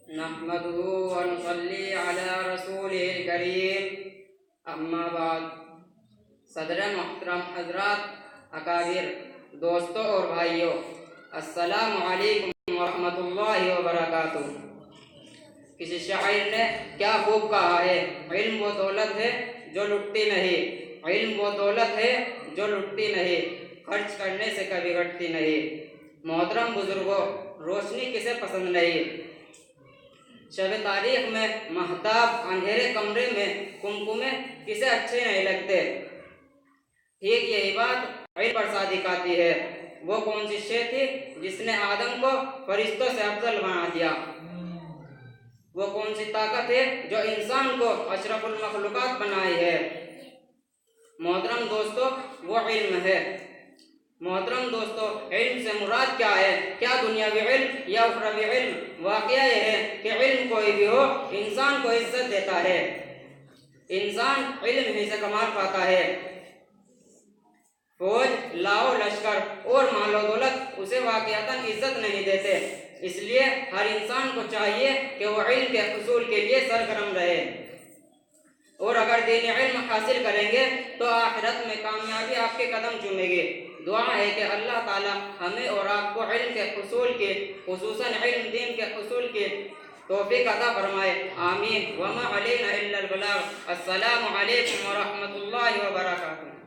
نحمده ونصلي على رسوله الكريم اما بعد۔ صدر محترم حضرات، اکابر، دوستوں اور بھائیوں، السلام علیکم ورحمۃ اللہ وبرکاتہ۔ کسی شاعر نے کیا خوب کہا ہے، علم وہ دولت ہے جو لٹتی نہیں، علم وہ دولت ہے جو لٹتی نہیں، خرچ کرنے سے کبھی گھٹتی نہیں۔ محترم بزرگوں، روشنی کسے پسند نہیں؟ شب تاریخ میں مہتاب، اندھیرے کمرے میں کمکمے کسے اچھے نہیں لگتے؟ ٹھیک یہی بات علم پر صادق آتی ہے۔ وہ کون سی شے تھی جس نے آدم کو فرشتوں سے افضل بنا دیا؟ وہ کون سی طاقت ہے جو انسان کو اشرف المخلوقات بنائی ہے؟ محترم دوستو، وہ علم ہے۔ محترم دوستو، علم سے مراد کیا ہے؟ کیا دنیاوی علم یا اخروی علم؟ واقعہ یہ ہے کہ علم کوئی بھی ہو، انسان کو عزت دیتا ہے۔ انسان علم ہی سے کمال پاتا ہے۔ فوج، لاؤ لشکر اور مال و دولت اسے واقعتاً عزت نہیں دیتے۔ اس لیے ہر انسان کو چاہیے کہ وہ علم کے حصول کے لیے سرگرم رہے، اور اگر دینی علم حاصل کریں گے تو آخرت میں کامیابی آپ کے قدم چومے گی۔ دعا ہے کہ اللہ تعالی ہمیں اور آپ کو علم کے حصول کی، خصوصاً علم دین کے حصول کی توفیق عطا فرمائے، آمین۔ وما علینا الا البلاغ۔ السلام علیکم ورحمۃ اللہ وبرکاتہ۔